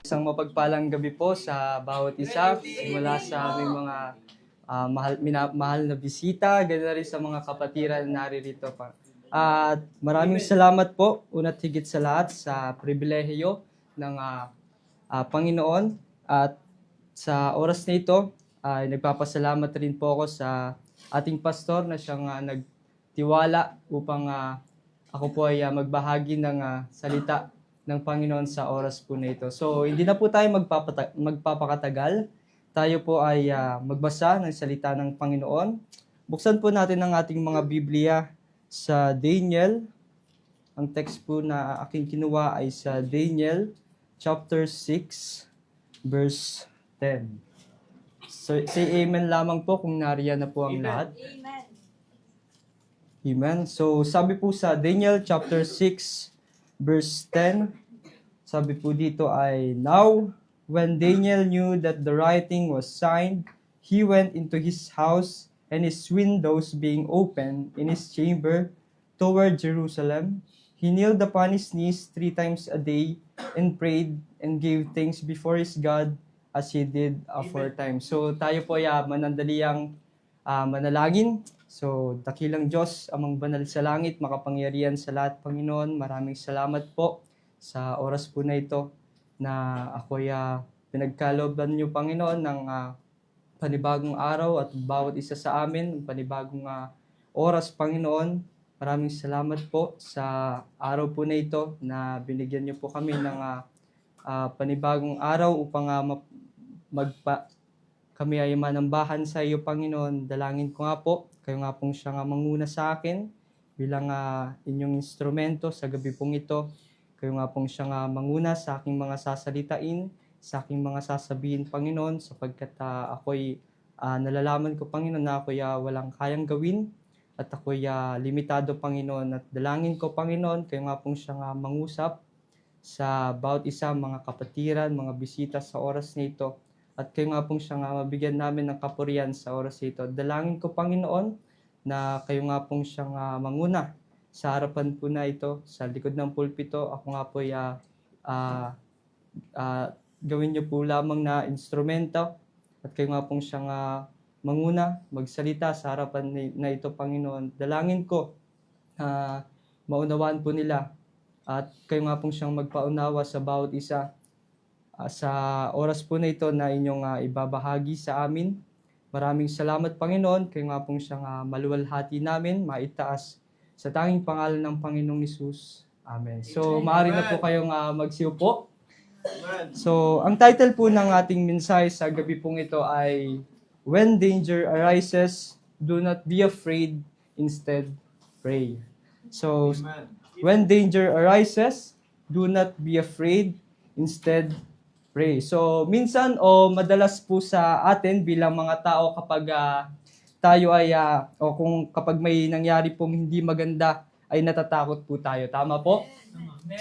Isang mapagpalang gabi po sa bawat isa, simula sa aming mga mahal na bisita, ganoon rin sa mga kapatiran na naririto pa. At maraming salamat po, una't higit sa lahat, sa pribilehiyo ng Panginoon. At sa oras na ito, ay nagpapasalamat rin po ako sa ating pastor na siyang nagtiwala upang ako po ay magbahagi ng salita ng Panginoon sa oras po na ito. So, hindi na po tayo magpapakatagal. Tayo po ay magbasa ng salita ng Panginoon. Buksan po natin ang ating mga Biblia sa Daniel. Ang text po na aking kinuha ay sa Daniel chapter 6, verse 10. So, say amen lamang po kung nariyan na po ang lahat. Amen. Amen. So, sabi po sa Daniel chapter 6, verse 10, sabi po dito ay, "Now, when Daniel knew that the writing was signed, he went into his house, and his windows being open in his chamber toward Jerusalem, he kneeled upon his knees 3 times a day, and prayed, and gave thanks before his God, as he did aforetime." So, tayo po ay manandaliang manalangin. So, dakilang Diyos, amang banal sa langit, makapangyarihan sa lahat, Panginoon, maraming salamat po sa oras po na ito na ako'y pinagkalooban niyo, Panginoon, ng panibagong araw at bawat isa sa amin, panibagong oras, Panginoon. Maraming salamat po sa araw po na ito na binigyan niyo po kami ng panibagong araw upang kami ay manambahan sa iyo, Panginoon. Dalangin ko nga po, kayo nga pong siya nga manguna sa akin bilang inyong instrumento sa gabi pong ito. Kayo nga pong siya nga manguna sa aking mga sasalitain, sa aking mga sasabihin, Panginoon, sapagkat ako'y nalalaman ko, Panginoon, na ako'y walang kayang gawin at ako'y limitado, Panginoon. At dalangin ko, Panginoon, kayo nga pong siya nga mangusap sa bawat isa, mga kapatiran, mga bisita sa oras na ito. At kayo nga pong siya nga mabigyan namin ng kapurihan sa oras ito. Dalangin ko, Panginoon, na kayo nga pong siya nga manguna sa harapan po na ito, sa likod ng pulpito. Ako nga po gawin niyo po lamang na instrumento. At kayo nga pong siya nga manguna, magsalita sa harapan na ito, Panginoon. Dalangin ko, maunawaan po nila. At kayo nga pong siyang magpaunawa sa bawat isa. Sa oras po na ito na inyong ibabahagi sa amin. Maraming salamat, Panginoon. Kayo nga pong siyang maluwalhati namin, maitaas sa tanging pangalan ng Panginoong Hesus. Amen. So, maaari na po kayong magsiupo. So, ang title po ng ating mensahe sa gabi pong ito ay, "When Danger Arises, Do Not Be Afraid, Instead Pray." So, when danger arises, do not be afraid, instead pray. So, minsan o madalas po sa atin bilang mga tao kapag tayo ay, o kung kapag may nangyari pong hindi maganda, ay natatakot po tayo. Tama po?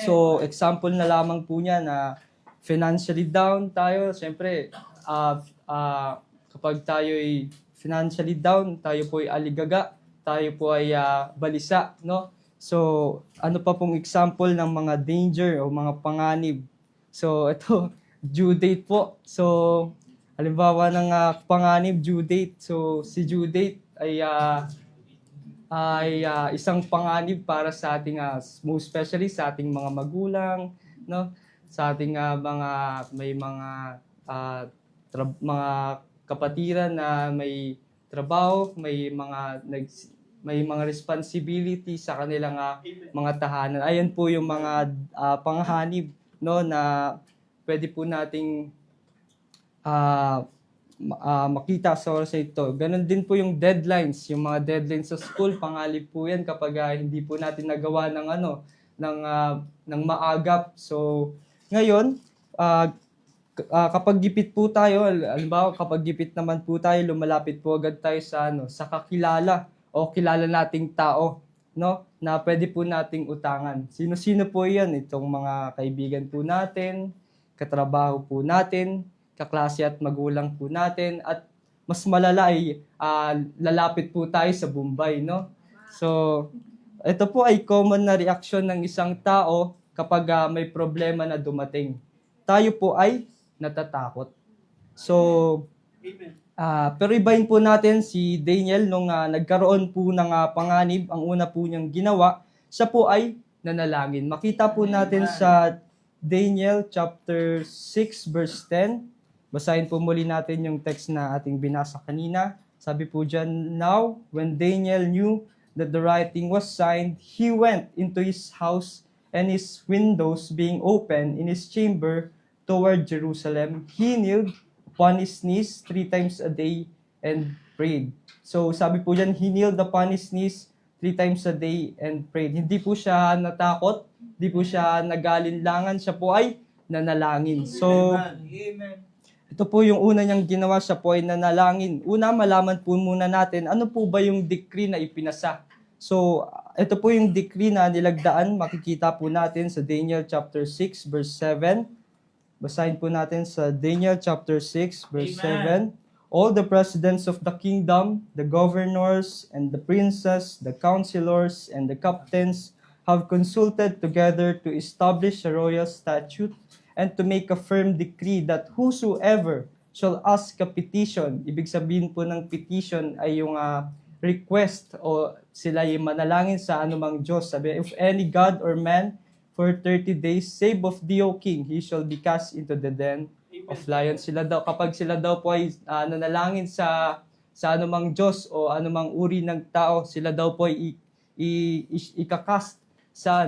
So, example na lamang po niya na financially down tayo. Siyempre, kapag tayo ay financially down, tayo po ay aligaga, tayo po ay balisa, no? So, ano pa pong example ng mga danger o mga panganib? So, ito, due date po. So, halimbawa ng panganib, due date. So, si due date ay isang panganib para sa ating, most especially sa ating mga magulang, no? Sa ating may mga mga kapatiran na may trabaho, may mga responsibility sa kanilang mga tahanan. Ayan po yung mga panganib, no, na pwede po nating makita sa oras ito. Ganon din po yung deadlines, yung mga deadlines sa school, pangalib po yan kapag hindi po natin nagawa ng maagap. So, ngayon, kapag gipit po tayo, halimbawa kapag gipit naman po tayo, lumalapit po agad tayo sa kakilala o kilala nating tao, no, na pwede po nating utangan. Sino-sino po 'yan? Itong mga kaibigan po natin, katrabaho po natin, kaklase at magulang po natin, at mas malala ay lalapit po tayo sa Bombay, no? So, ito po ay common na reaksyon ng isang tao kapag may problema na dumating. tayo po ay natatakot. So, pero ibahin po natin si Daniel nung nagkaroon po ng panganib, ang una po niyang ginawa, siya po ay nanalangin. Makita po natin sa Daniel chapter 6 verse 10. Basahin po muli natin yung text na ating binasa kanina. Sabi po dyan, "Now, when Daniel knew that the writing was signed, he went into his house, and his windows being open in his chamber toward Jerusalem, he kneeled upon his knees 3 times a day and prayed." So sabi po dyan, he kneeled upon his knees 3 times a day and prayed. Hindi po siya natakot, hindi po siya nag-alinlangan, siya po ay nanalangin. So, ito po yung una niyang ginawa, siya po ay nanalangin. Una, malaman po muna natin, ano po ba yung decree na ipinasa? So, ito po yung decree na nilagdaan, makikita po natin sa Daniel chapter 6 verse 7. Basahin po natin sa Daniel chapter 6 verse 7. "All the presidents of the kingdom, the governors and the princes, the counselors and the captains have consulted together to establish a royal statute and to make a firm decree that whosoever shall ask a petition," ibig sabihin po ng petition ay yung request o sila yung manalangin sa anumang Diyos. Sabi, "If any God or man for 30 days, save of thee, O king, he shall be cast into the den of lions." Sila daw, kapag sila daw po ay nanalangin sa anumang Diyos o anumang uri ng tao, sila daw po ay ikakast sa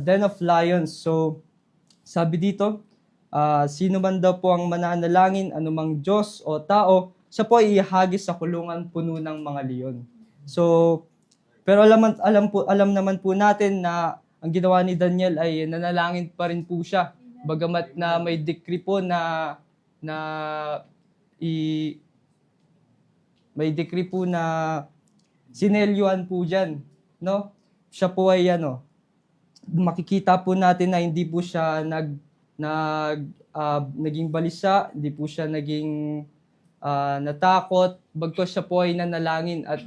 den of lions. So, sabi dito, sino man daw po ang mananalangin, anumang Diyos o tao, siya po ay ihagis sa kulungan puno ng mga leon. So, pero alam naman po natin na ang ginawa ni Daniel ay nanalangin pa rin po siya. Bagamat na may decree po may decree po na sinelyuhan po diyan, no? Siya po ay makikita po natin na hindi po siya naging balisa, hindi po siya naging natakot, bagkus siya po ay nanalangin at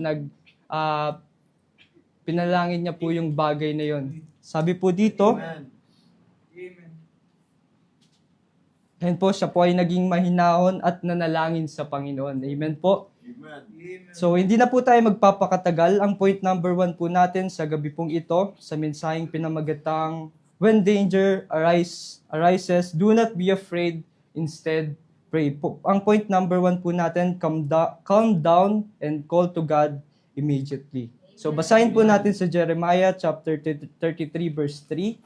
pinalangin niya po yung bagay na yon. Sabi po dito, amen po, siya po ay naging mahinahon at nanalangin sa Panginoon. Amen po. Amen. So, hindi na po tayo magpapakatagal. Ang point number 1 po natin sa gabi pong ito, sa mensaheng pinamagatang, "When danger arises, do not be afraid, instead pray." Ang point number 1 po natin, calm down and call to God immediately. So, basahin po natin sa Jeremiah chapter 33 verse 3.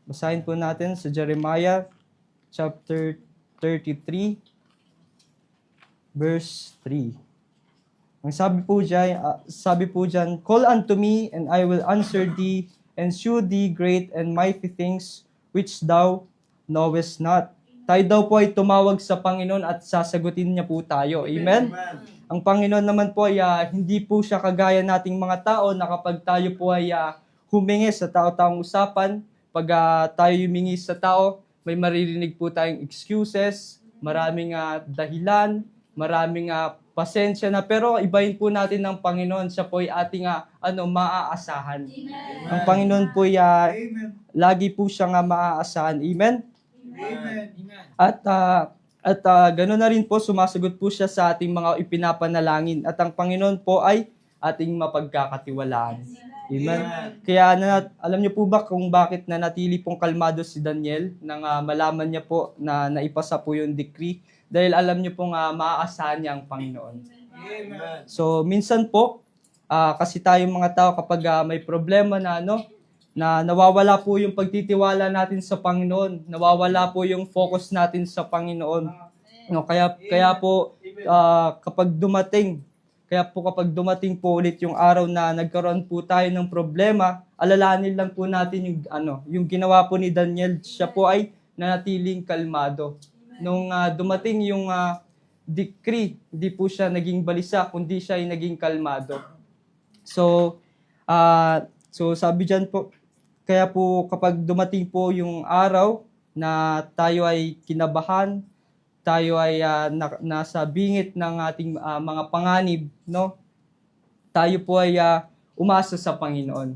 Basahin po natin sa Jeremiah chapter 33 verse 3. Ang sabi po diyan, "Call unto me, and I will answer thee, and shew thee great and mighty things which thou knowest not." Tayo daw po ay tumawag sa Panginoon at sasagutin niya po tayo. Amen? Ang Panginoon naman po ay hindi po siya kagaya nating mga tao na kapag tayo po ay humingi sa tao-taong usapan, pag tayo humingi sa tao, may maririnig po tayong excuses, maraming dahilan, maraming pasensya na, pero ibahin po natin ng Panginoon, siya po ay ating maaasahan. Amen. Ang Panginoon po ay lagi po siyang maaasahan. Amen? Amen. At ganoon na rin po, sumasagot po siya sa ating mga ipinapanalangin. At ang Panginoon po ay ating mapagkakatiwalaan. Amen. Kaya alam niyo po ba kung bakit nanatili pong kalmado si Daniel nang malaman niya po na naipasa po yung decree? Dahil alam niyo pong maaasahan niya ang Panginoon. Amen. So, minsan po, kasi tayong mga tao kapag may problema na nawawala po yung pagtitiwala natin sa Panginoon, nawawala po yung focus natin sa Panginoon. Kaya po kapag dumating po ulit yung araw na nagkaroon po tayo ng problema, alalahanin lang po natin yung ginawa po ni Daniel, siya po ay nanatiling kalmado. Nung dumating yung decree, hindi po siya naging balisa, kundi siya ay naging kalmado. So sabi diyan po, kaya po kapag dumating po yung araw na tayo ay kinabahan, tayo ay nasa bingit ng ating mga panganib, no? Tayo po ay umasa sa Panginoon.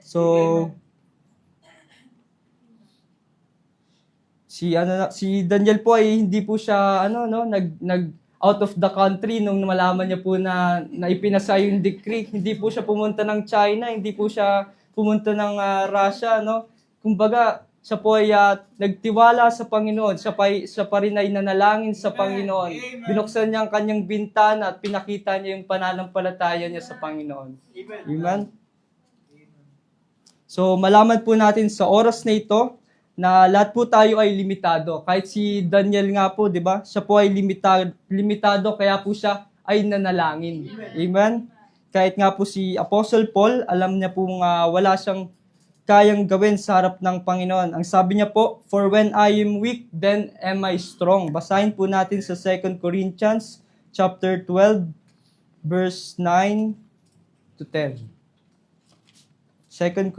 So, Si Daniel po ay hindi po siya nag out of the country nung malaman niya po na ipinasa yung decree. Hindi po siya pumunta ng China, hindi po siya pumunta ng Russia, no? Kumbaga, siya po ay nagtiwala sa Panginoon. Siya pa rin ay nanalangin sa Panginoon. Binuksan niya ang kanyang bintana at pinakita niya yung pananampalataya niya sa Panginoon. Amen? So, malaman po natin sa oras na ito na lahat po tayo ay limitado. Kahit si Daniel nga po, di ba? Siya po ay limitado kaya po siya ay nanalangin. Amen? Kahit nga po si Apostle Paul, alam niya po wala siyang kayang gawin sa harap ng Panginoon. Ang sabi niya po, "For when I am weak, then am I strong." Basahin po natin sa 2 Corinthians chapter 12, verse 9 to 10. 2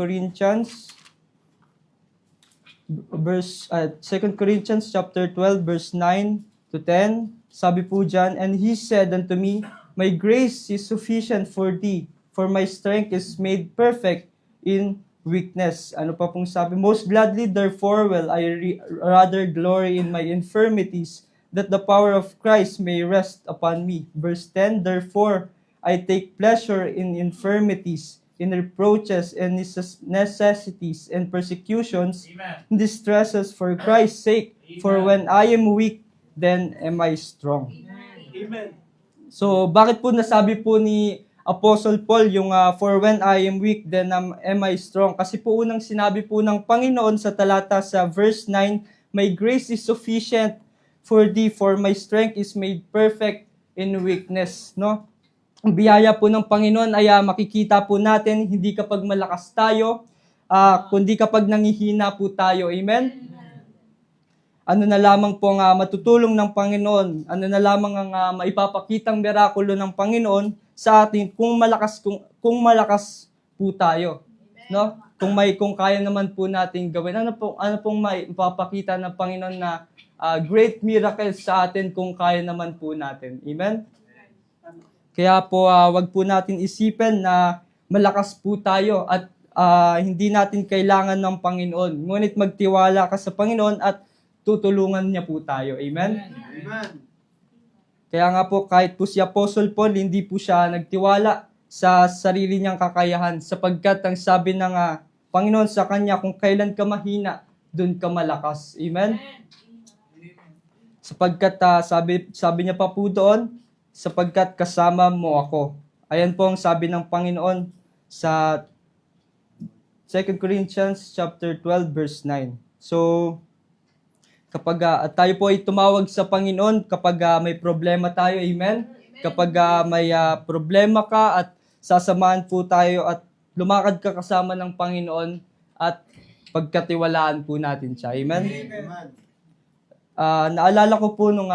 Corinthians chapter 12 verse 9 to 10, sabi po diyan, "And he said unto me, My grace is sufficient for thee, for my strength is made perfect in weakness." Ano pa pong sabi? "Most gladly therefore will I rather glory in my infirmities, that the power of Christ may rest upon me." Verse 10, "Therefore I take pleasure in infirmities, in reproaches and necessities and persecutions, in distresses for Christ's sake. For when I am weak, then am I strong." Amen. So, bakit po nasabi po ni Apostle Paul yung "for when I am weak, then am I strong"? Kasi po unang sinabi po ng Panginoon sa talata sa verse 9, "My grace is sufficient for thee, for my strength is made perfect in weakness." No? Ang biyaya po ng Panginoon ay makikita po natin hindi kapag malakas tayo, kundi kapag nangihina po tayo. Amen? Ano na lamang po ang matutulong ng Panginoon, ano na lamang ang maipapakitang mirakulo ng Panginoon sa atin kung malakas po tayo, no? Kung kaya naman po nating gawin. Ano pong maipapakita ng Panginoon na great miracles sa atin kung kaya naman po natin. Amen? Kaya po, wag po natin isipin na malakas po tayo at hindi natin kailangan ng Panginoon. Ngunit magtiwala ka sa Panginoon at tutulungan niya po tayo. Amen? Amen. Kaya nga po, kahit po si Apostle Paul, hindi po siya nagtiwala sa sarili niyang kakayahan sapagkat ang sabi ng Panginoon sa kanya, "Kung kailan ka mahina, dun ka malakas." Amen? Sapagkat sabi niya pa po doon, "Sapagkat kasama mo ako." Ayan po ang sabi ng Panginoon sa 2 Corinthians chapter 12 verse 9. So, kapag tayo po ay tumawag sa Panginoon, kapag may problema tayo, amen? Kapag may problema ka at sasamahan po tayo at lumakad ka kasama ng Panginoon at pagkatiwalaan po natin siya. Amen? Amen. Naalala ko po nung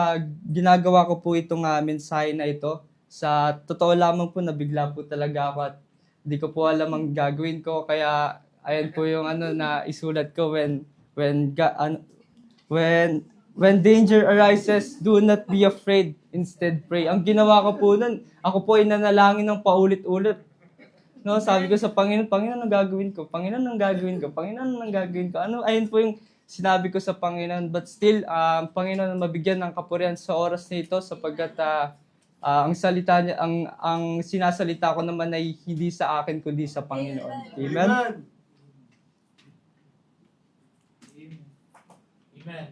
ginagawa ko po itong mensahe na ito. Sa totoo lamang po, nabigla po talaga ako at hindi ko po alam ang gagawin ko. Kaya ayan po yung na isulat ko when danger arises, do not be afraid, instead pray. Ang ginawa ko po nun, ako po ay nanalangin ng paulit-ulit. No, sabi ko sa Panginoon, "Panginoon, anong gagawin ko? Panginoon, anong gagawin ko? Panginoon, anong gagawin ko?" Ayun po yung sinabi ko sa Panginoon. But still, Panginoon mabigyan ng kapurihan sa oras na ito sapagkat ang salita niya, ang sinasalita ko naman ay hindi sa akin kundi sa Panginoon. Amen? Amen.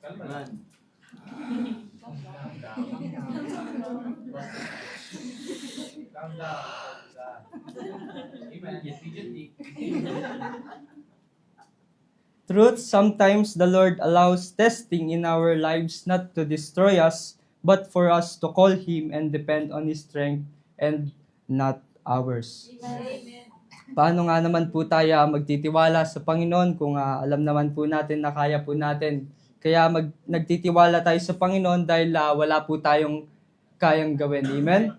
Amen. Truth, sometimes the Lord allows testing in our lives not to destroy us, but for us to call Him and depend on His strength and not ours. Paano nga naman po tayo magtitiwala sa Panginoon kung alam naman po natin na kaya po natin? Kaya nagtitiwala tayo sa Panginoon dahil wala po tayong kayang gawin. Amen?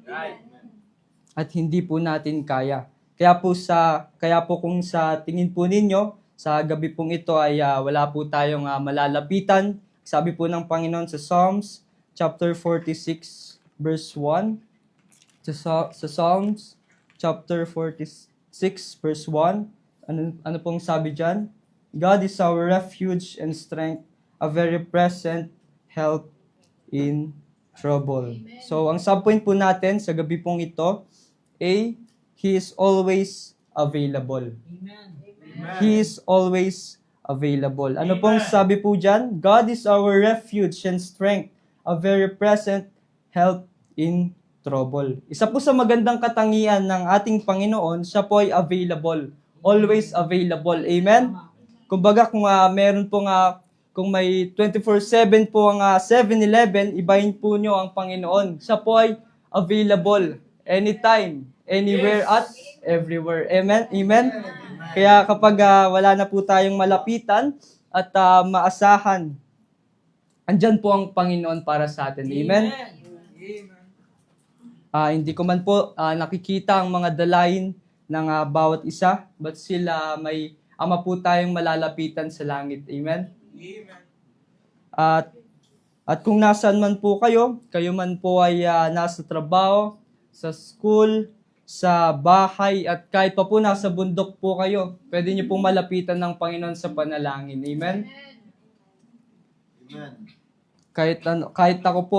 At hindi po natin kaya. Kaya po kung sa tingin po ninyo, sa gabi pong ito ay wala po tayong malalapitan. Sabi po ng Panginoon sa Psalms chapter 46 verse 1. Sa Psalms chapter 46 verse 1. Ano pong sabi diyan? God is our refuge and strength, a a very present help in trouble. So, ang subpoint po natin sa gabi pong ito, A, He is always available. He is always available. Ano pong sabi po dyan? God is our refuge and strength, a very present help in trouble. Isa po sa magandang katangian ng ating Panginoon, siya po ay available. Always available. Amen? Kumbaga kung meron pong kung may 24/7 po ang 7-Eleven, ibahin po nyo ang Panginoon. Siya po ay available anytime, anywhere at everywhere. Amen? Amen? Kaya kapag wala na po tayong malapitan at maasahan, andyan po ang Panginoon para sa atin. Amen? Hindi ko man po nakikita ang mga dalahin ng bawat isa, but sila may Ama po tayong malalapitan sa langit. Amen? At kung nasaan man po kayo man po ay nasa trabaho, sa school, sa bahay, at kahit pa po nasa bundok po kayo, pwede niyo pong malapitan ng Panginoon sa panalangin. Amen? Amen. Kahit ako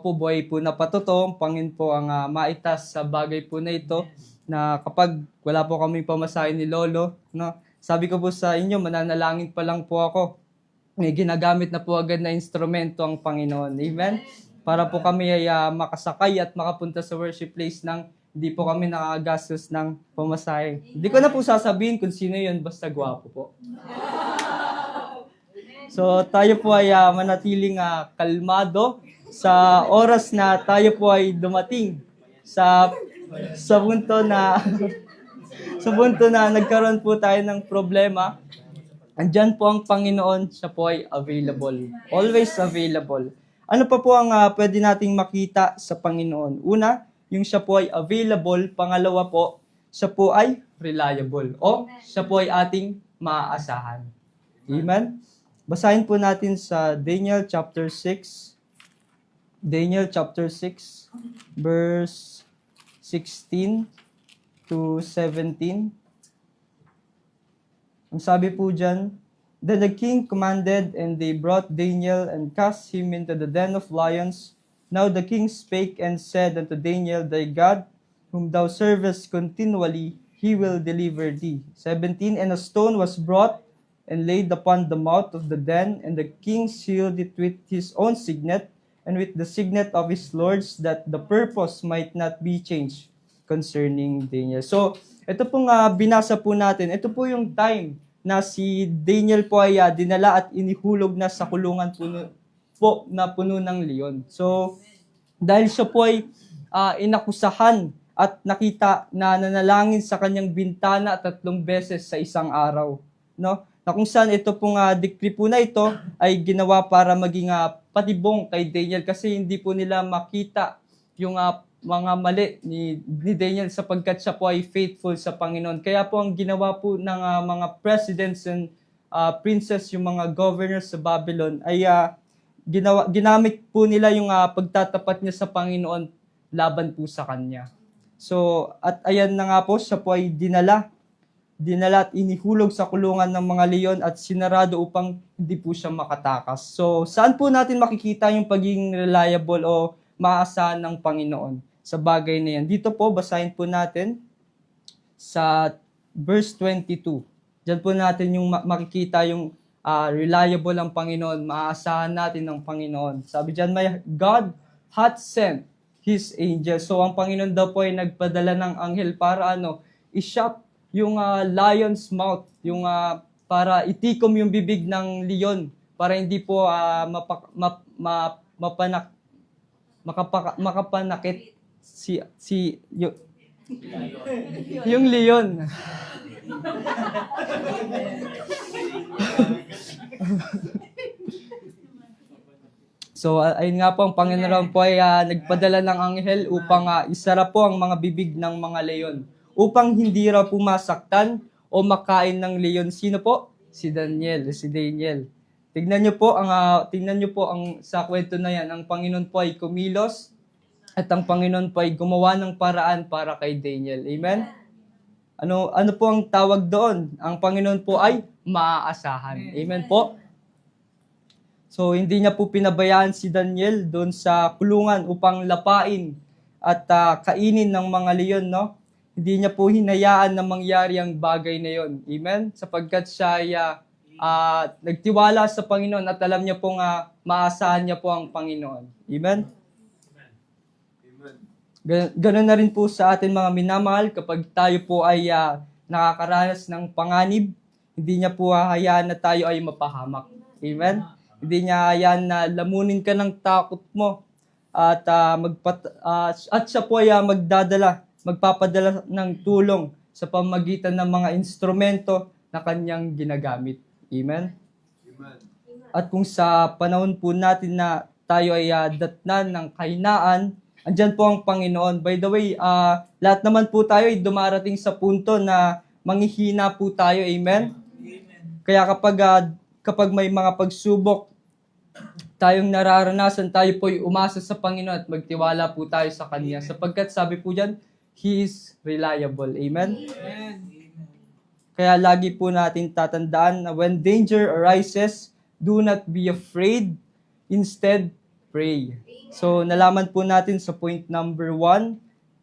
po buhay po na patotoo, ang Panginoon po ang maitas sa bagay po na ito, na kapag wala po kaming pamasahe ni Lolo, no, sabi ko po sa inyo, mananalangin pa lang po ako. May ginagamit na po agad na instrumento ang Panginoon. Amen? Para po kami ay makasakay at makapunta sa worship place nang hindi po kami nakagastos ng pamasahe. Hindi ko na po sasabihin kung sino yun, basta gwapo po. So tayo po ay manatiling kalmado sa oras na tayo po ay dumating sa punto na nagkaroon po tayo ng problema. Andyan po ang Panginoon, siya po ay available. Always available. Ano pa po ang pwede nating makita sa Panginoon? Una, yung siya po ay available. Pangalawa po, siya po ay reliable. O siya po ay ating maaasahan. Amen? Basahin po natin sa Daniel chapter 6. Daniel chapter 6, verse 16 to 17. Ang sabi po dyan, Then the king commanded, and they brought Daniel and cast him into the den of lions. Now the king spake and said unto Daniel, Thy God, whom thou servest continually, he will deliver thee. 17. And a stone was brought and laid upon the mouth of the den, and the king sealed it with his own signet, and with the signet of his lords, that the purpose might not be changed concerning Daniel. So, ito pong binasa po natin, ito po yung time na si Daniel po ay dinala at inihulog na sa kulungan na puno ng leon. So, dahil siya po ay inakusahan at nakita na nanalangin sa kanyang bintana 3 beses sa isang araw. No? Na kung saan ito pong decree po na ito ay ginawa para maging patibong kay Daniel kasi hindi po nila makita yung mga mali ni Daniel sapagkat siya po ay faithful sa Panginoon. Kaya po ang ginawa po ng mga presidents and princes, yung mga governors sa Babylon, ay ginamit po nila yung pagtatapat niya sa Panginoon laban po sa kanya. So, at ayan na nga po, siya po ay dinala at inihulog sa kulungan ng mga leon at sinarado upang hindi po siya makatakas. So, saan po natin makikita yung pagiging reliable o maasahan ng Panginoon sa bagay na yan? Dito po, basahin po natin sa verse 22. Diyan po natin yung makikita yung reliable ang Panginoon, maaasahan natin ng Panginoon. Sabi diyan, may God hath sent His angel. So, ang Panginoon daw po ay nagpadala ng anghel para i-shut yung lion's mouth, yung para itikom yung bibig ng leon para hindi po makapanakit yung leon. So, ayun nga po, ang Panginoon po ay nagpadala ng anghel upang isara po ang mga bibig ng mga leon upang hindi raw pumasaktan o makain ng leon. Sino po? Si Daniel. Tingnan niyo po ang sa kwento na yan, ang Panginoon po ay kumilos at ang Panginoon po ay gumawa ng paraan para kay Daniel. Amen? Ano po ang tawag doon? Ang Panginoon po ay maaasahan. Amen po? So, hindi niya po pinabayaan si Daniel doon sa kulungan upang lapain at kainin ng mga leon, no? Hindi niya po hinayaan na mangyari ang bagay na yon. Amen? Sapagkat siya ay nagtiwala sa Panginoon at alam niya pong maasahan niya po ang Panginoon. Amen? Amen. Ganun na rin po sa atin mga minamahal kapag tayo po ay nakakaranas ng panganib, hindi niya po hayaan na tayo ay mapahamak. Amen? Hindi niya hayaan na lamunin ka ng takot mo at at siya po ay magpapadala ng tulong sa pamagitan ng mga instrumento na kanyang ginagamit. Amen? Amen. At kung sa panahon po natin na tayo ay datnan ng kahinaan, andyan po ang Panginoon. By the way, lahat naman po tayo ay dumarating sa punto na manghihina po tayo. Amen? Kaya kapag may mga pagsubok tayong nararanasan, tayo po ay umasa sa Panginoon at magtiwala po tayo sa Kanya. Sapagkat sabi po dyan, He is reliable. Amen? Kaya lagi po natin tatandaan na when danger arises, do not be afraid. Instead, pray. So, nalaman po natin sa point number 1,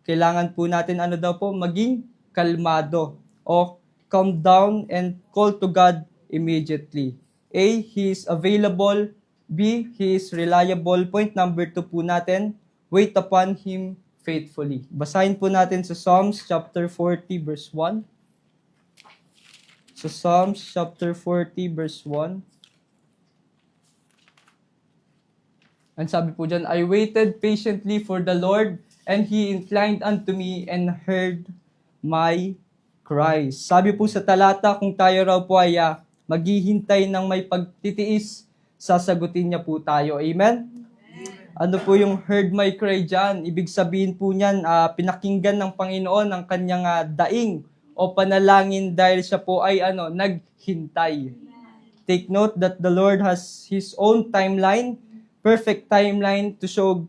kailangan po natin maging kalmado o calm down and call to God immediately. A, He is available. B, He is reliable. Point number 2 po natin, wait upon Him faithfully. Basahin po natin sa Psalms chapter 40 verse 1. Sa Psalms chapter 40 verse 1. Ang sabi po dyan, I waited patiently for the Lord, and He inclined unto me and heard my cries. Sabi po sa talata, kung tayo raw po ay maghihintay ng may pagtitiis, sasagutin niya po tayo. Amen? Ano po yung heard my cry dyan? Ibig sabihin po niyan, pinakinggan ng Panginoon ang kanyang daing o panalangin dahil siya po ay naghintay. Take note that the Lord has His own timeline, perfect timeline to show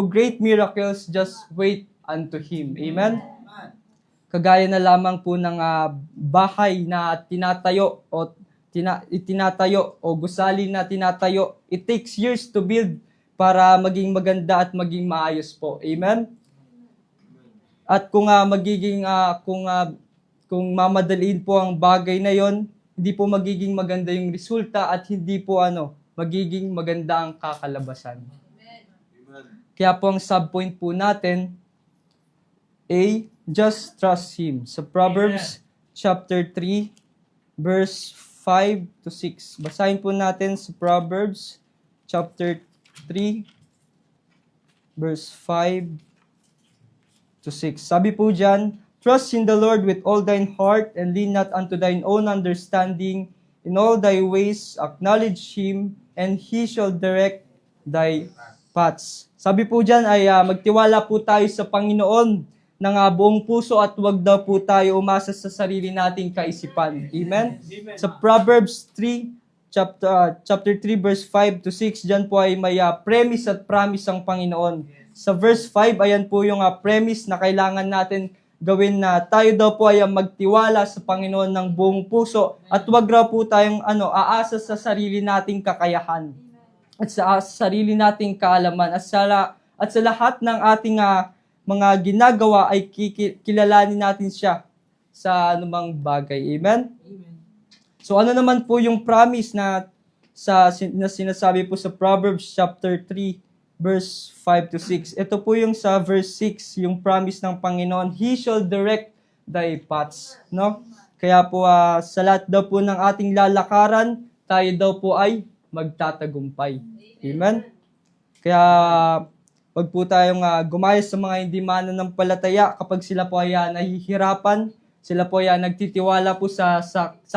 great miracles. Just wait unto Him. Amen? Kagaya na lamang po ng bahay na tinatayo o gusali na tinatayo. It takes years to build para maging maganda at maging maayos po. Amen? At kung kung mamadaliin po ang bagay na yon, hindi po magiging maganda yung resulta at hindi po magiging maganda ang kakalabasan. Amen. Kaya po ang subpoint po natin, A, just trust Him. Sa Proverbs chapter 3, verse 5 to 6. Basahin po natin sa Proverbs chapter 3, verse 5 to 6. Sabi po dyan, trust in the Lord with all thine heart, and lean not unto thine own understanding. In all thy ways acknowledge Him, and He shall direct thy paths. Sabi po dyan ay magtiwala po tayo sa Panginoon ng buong puso at huwag daw po tayo umasa sa sarili nating kaisipan. Amen? Sa Proverbs 3, chapter 3, verse 5 to 6, dyan po ay may premise at promise ang Panginoon. Sa verse 5, ayan po yung premise na kailangan natin gawin na tayo daw po ay magtiwala sa Panginoon ng buong puso at huwag raw po tayong aasa sa sarili nating kakayahan at sa sarili nating kaalaman at sa lahat ng ating mga ginagawa ay kilalanin natin siya sa anumang bagay. Amen? So ano naman po yung promise na sinasabi po sa Proverbs chapter 3 verse 5 to 6. Ito po yung sa verse 6, yung promise ng Panginoon, He shall direct thy paths. No? Kaya po sa lahat daw po ng ating lalakaran, tayo daw po ay magtatagumpay. Amen? Kaya wag po tayong gumaya sa mga hindi mananampalataya kapag sila po ay nahihirapan, sila po ay nagtitiwala po sa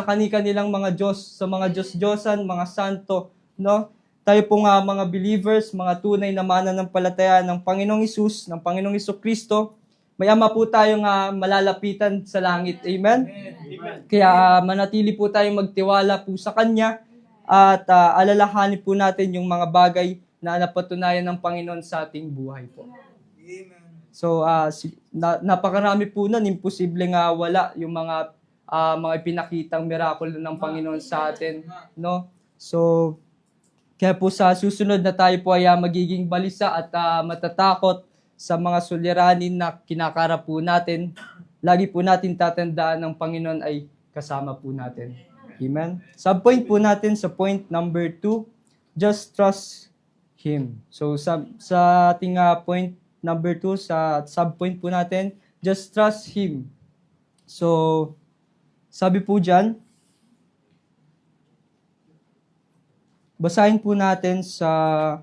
kanilang mga Diyos, sa mga Diyos-Diyosan, mga santo, no? Tayo po mga believers, mga tunay na mananampalataya ng Panginoong Hesus, ng Panginoong Hesukristo, may Ama po tayong malalapitan sa langit. Amen? Amen. Kaya manatili po tayong magtiwala po sa Kanya at alalahanin po natin yung mga bagay na napatunayan ng Panginoon sa ating buhay po. So, napakarami po nun, imposible nga wala yung mga ipinakitang miracle ng Panginoon sa atin, no? So, Kaya po sa susunod na tayo po ay magiging balisa at matatakot sa mga suliranin na kinakarap po natin, lagi po natin tatandaan ng Panginoon ay kasama po natin. Amen? Subpoint po natin sa point number 2, just trust Him. So sa ating point number 2, sa subpoint po natin, just trust Him. So, sabi po dyan, basahin po natin sa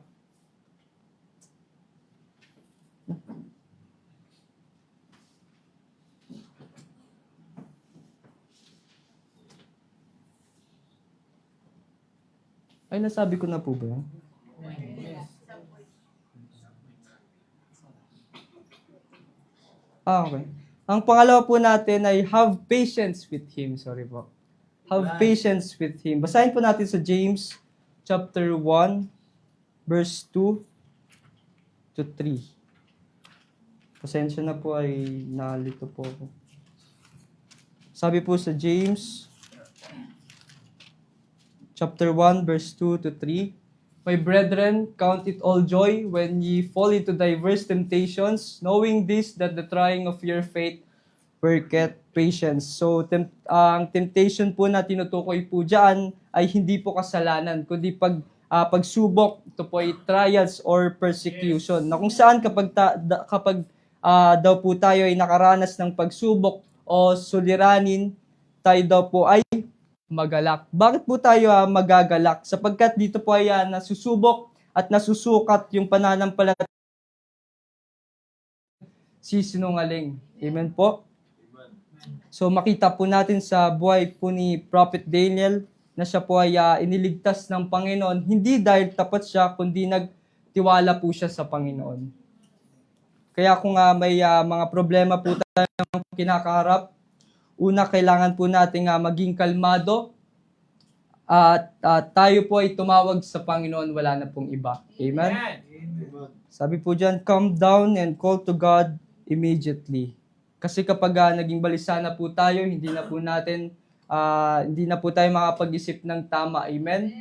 nasabi ko na po ba yan? Okay. Ang pangalawa po natin ay have patience with Him. Sorry po. Have patience with Him. Basahin po natin sa James chapter 1, verse 2 to 3. Pasensya na po ay nalito po ako. Sabi po sa James chapter 1, verse 2 to 3. My brethren, count it all joy when ye fall into diverse temptations, knowing this, that the trying of your faith worketh patience. So, ang temptation po na tinutukoy po dyan ay hindi po kasalanan, kundi pagsubok, ito po ay trials or persecution. Na kung saan kapag daw po tayo ay nakaranas ng pagsubok o suliranin, tayo daw po ay magalak. Bakit po tayo magagalak? Sapagkat dito po ay nasusubok at nasusukat yung pananampalataya si sinungaling. Amen po? So makita po natin sa buhay po ni Prophet Daniel na siya po ay iniligtas ng Panginoon, hindi dahil tapat siya, kundi nagtiwala po siya sa Panginoon. Kaya kung may mga problema po tayong kinakaharap, una, kailangan po nating maging kalmado at tayo po ay tumawag sa Panginoon, wala na pong iba. Amen? Sabi po dyan, calm down and call to God immediately. Kasi kapag naging balisa na po tayo, hindi na po tayo makapag-isip ng tama. Amen?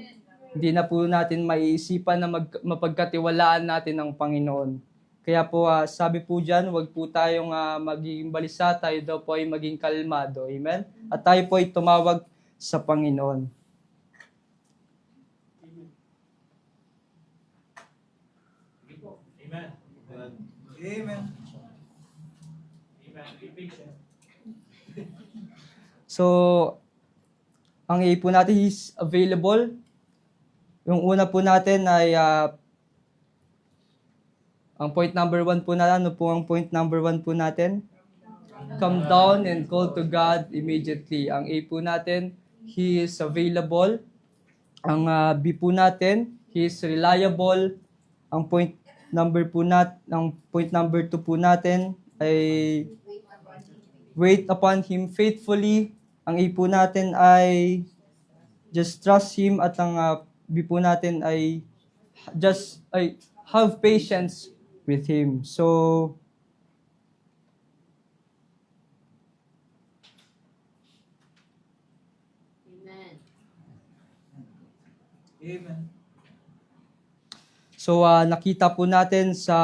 Hindi na po natin maiisipan na mapagkatiwalaan natin ng Panginoon. Kaya po, sabi po dyan, huwag po tayong maging balisa, tayo daw po ay maging kalmado. Amen? At tayo po ay tumawag sa Panginoon. Amen. Amen. Amen. Be patient. So, ang A po natin is available. Yung una po natin ay ang point number 1 po natin. Ano po ang point number 1 po natin? Come down and call to God immediately. Ang A po natin, He is available. Ang B po natin, He is reliable. Ang point number 2 po natin ay wait upon Him faithfully. Ang A po natin ay just trust Him. At ang B po natin ay have patience with Him. So, Amen. So, nakita po natin sa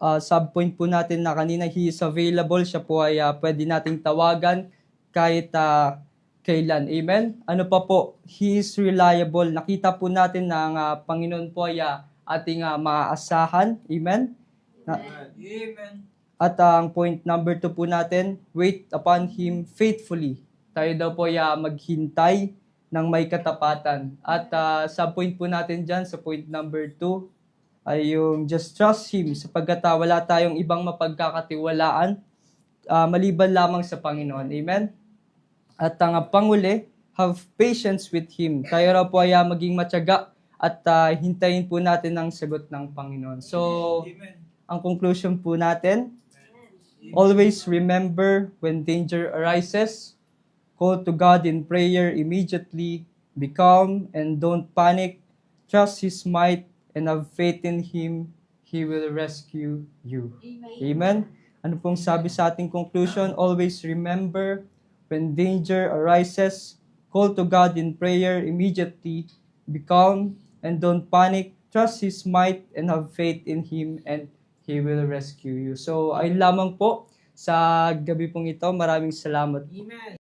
subpoint po natin na kanina, He is available. Siya po ay pwede nating tawagan kahit kailan. Amen? Ano pa po? He is reliable. Nakita po natin na ang Panginoon po ay ating maaasahan. Amen? Amen. At ang point number 2 po natin, wait upon Him faithfully. Tayo daw po ay maghintay ng may katapatan. At subpoint po natin dyan sa point number 2 ay yung just trust Him sapagkat wala tayong ibang mapagkakatiwalaan maliban lamang sa Panginoon. Amen? At ang panguli, have patience with Him. Tayo raw po ay maging matyaga at hintayin po natin ang sagot ng Panginoon. So, ang conclusion po natin, always remember when danger arises, call to God in prayer immediately, be calm and don't panic, trust His might and have faith in Him, He will rescue you. Amen? Ano pong sabi sa ating conclusion? Always remember when danger arises, call to God in prayer immediately, be calm And don't panic. Trust His might and have faith in Him and He will rescue you. So, ayun lamang po sa gabi pong ito. Maraming salamat. Amen.